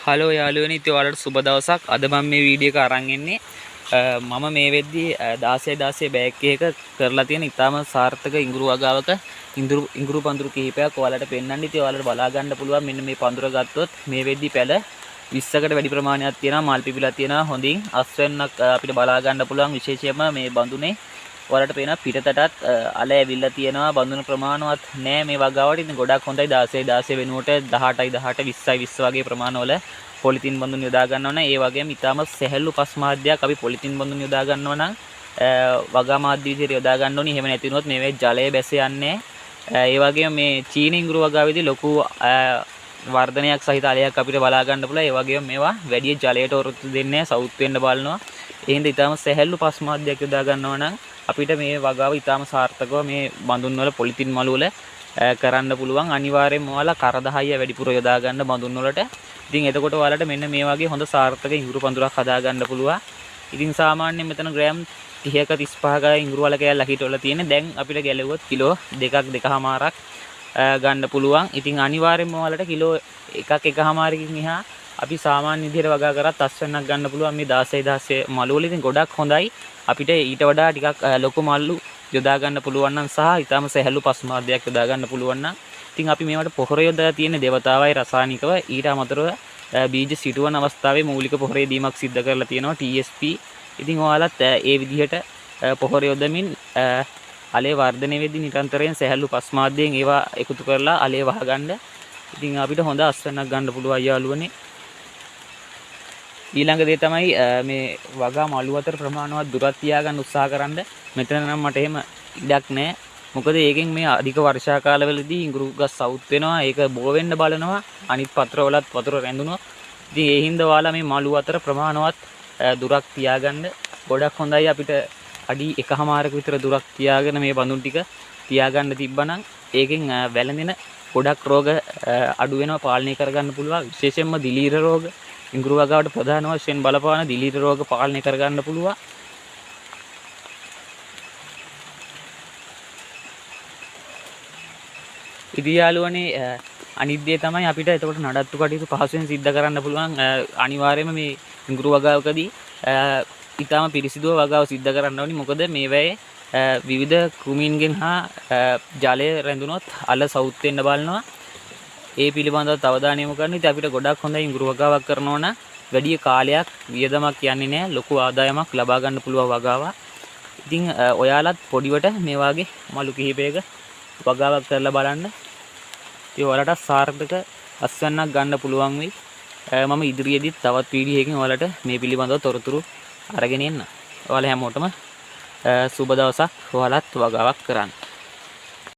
Hello යාළුවනි, ඉතින් ඔයාලට සුබ දවසක්. අද මම මේ වීඩියෝ එක අරන් ඉන්නේ. මම මේ වෙද්දී 16 බෑග් එක කරලා තියෙන ඉතාම සාර්ථක ඉඟුරු වගාවක ඉඟුරු පඳුරු කිහිපයක් ඔයාලට පෙන්වන්න. ඉතින් ඔයාලට බලා ගන්න පුළුවන් මෙන්න මේ පඳුර ගත්තොත් මේ වෙද්දී පැල 20කට වැඩි ප්‍රමාණයක් තියෙනවා, මල් පිපිලා තියෙනවා. හොඳින් අස්වැන්නක් අපිට බලා ගන්න පුළුවන්. විශේෂයෙන්ම මේ බඳුනේ ඔයාලට පේනවා පිටතටත් අල ඇවිල්ලා තියෙනවා. බඳුන ප්‍රමාණවත් නෑ මේ වගාවට. ඉතින් ගොඩක් හොඳයි. 16 වෙනුවට 18යි 18 20යි 20 වගේ ප්‍රමාණවල පොලිතින් බඳුන් යොදා ගන්නවා නම් ඒ වගේම ඉතාම සැහැල්ලු පස් මාධ්‍යයක් අපි පොලිතින් බඳුන් යොදා ගන්නවා නම් වගා මාධ්‍ය විදිහට යොදා ගන්න ඕනි. එහෙම නැති වුණොත් මේවේ ජලය බැස යන්නේ. ඒ වගේම මේ චීන ඉඟුරු වගාවේදී ලොකු වර්ධනයක් සහිත අලයක් අපිට බලා ගන්න පුළුවන්. ඒ වගේම මේවා වැඩි ජලයට ඔරොත්තු දෙන්නේ නැහැ, සවුත් වෙන්න බලනවා. ඒ හින්දා ඉතාම සැහැල්ලු පස් මාධ්‍යයක් යොදා ගන්නවා නම් අපිට මේ වගාව ඉතාම සාර්ථකව මේ බඳුන් වල පොලිතින් මළු වල කරන්න පුළුවන්. අනිවාර්යයෙන්ම ඔයාලා කරදහය වැඩිපුර යොදා ගන්න බඳුන් වලට. ඉතින් එතකොට ඔයාලට මෙන්න මේ වගේ හොඳ සාර්ථක ඉඟුරු පඳුරක් හදා ගන්න පුළුවන්. ඉතින් සාමාන්‍යයෙන් මෙතන ග්‍රෑම් 30ක 35ක ඉඟුරු වල කෑල්ල හිටවල තියෙන්නේ. දැන් අපිට ගැලෙවුවොත් කිලෝ 2ක් ගන්න පුළුවන්. ඉතින් අනිවාර්යයෙන්ම ඔයාලට කිලෝ 1.5කින් එහා අපි සාමාන්‍ය විදිහට වගා කරත් අස්වැන්නක් ගන්න පුළුවන් මේ 16 මළු වල. ඉතින් ගොඩක් හොඳයි. අපිට ඊට වඩා ටිකක් ලොකු මල්ලු යොදා ගන්න පුළුවන් නම් සහ ඊටම සැහැල්ලු පස් මාධ්‍යයක් යොදා ගන්න පුළුවන් නම් ඉතින් අපි මේවට පොහොර යොදා තියෙන දේවතාවයි රසායනිකව ඊට අමතරව බීජ සිටුවන අවස්ථාවේ මූලික පොහොරේ දීමක් සිද්ධ කරලා තියෙනවා TSP. ඉතින් ඔයාලත් ඒ විදිහට පොහොර යොදමින් අලේ වර්ධනය වෙද්දී නිරන්තරයෙන් සැහැල්ලු පස් මාධ්‍යයෙන් ඒවා එකතු කරලා අලේ වහගන්න. ඉතින් අපිට හොඳ අස්වැන්නක් ගන්න පුළුවන් යාළුවනේ. ඊළඟ දේ තමයි මේ වගා මළු අතර ප්‍රමාණවත් දුරක් තියාගන්න උත්සාහ කරන්න. මෙතන නම් මට එහෙම ඉඩක් නැහැ. මොකද ඒකෙන් මේ අධික වර්ෂා කාලවලදී ඉඟුරු ගස් සවුත් වෙනවා. ඒක බෝ වෙන්න බලනවා. අනිත් පත්‍රවලත් වතුර රැඳුණා. ඉතින් ඒ හින්දා ඔයාලා මේ මළු අතර ප්‍රමාණවත් දුරක් තියාගන්න. ගොඩක් හොඳයි. අපිට අඩි 1.5ක විතර දුරක් තියාගෙන මේ බඳුන් ටික තියාගන්න තිබ්බනම් ඒකෙන් වැළඳෙන ගොඩක් රෝග අඩු වෙනවා, පාලනය කරගන්න පුළුවන්. විශේෂයෙන්ම දිලීර රෝග ඉඟුරු වගාවට ප්‍රධාන වශයෙන් බලපාන දිලීර රෝග පාලනය කරගන්න පුළුවන්. ඉතින් යාළුවනේ අනිත් දේ තමයි අපිට එතකොට නඩත්තු කටයුතු පහසුවෙන් සිද්ධ කරන්න පුළුවන්. අනිවාර්යයෙන්ම මේ ඉඟුරු වගාවකදී ඊටම පිරිසිදුව වගාව සිද්ධ කරන්න ඕනි. මොකද මේවැයේ විවිධ කෘමීන්ගෙන් හා ජලය රැඳුනොත් අල සවුත් වෙන්න බලනවා. ඒ පිළිබඳව අවධානය යොමු කරන්න. ඉතින් අපිට ගොඩක් හොඳයි ඉඟුරු වගාවක් කරනවා නම් වැඩි කාලයක් වියදමක් යන්නේ නැහැ. ලොකු ආදායමක් ලබා ගන්න පුළුවන් වගාවක්. ඉතින් ඔයාලත් පොඩිවට මේ වගේ මළු කිහිපයක වගාවක් කරලා බලන්න. ඉතින් ඔයාලට සාර්ථක අස්වැන්නක් ගන්න පුළුවන් වෙයි. මම ඉදිරියේදීත් තවත් වීඩියෝ එකකින් ඔයාලට මේ පිළිබඳව තොරතුරු අරගෙන එන්න. ඔයාලා හැමෝටම සුබ දවසක්. ඔයාලත් වගාවක් කරන්න.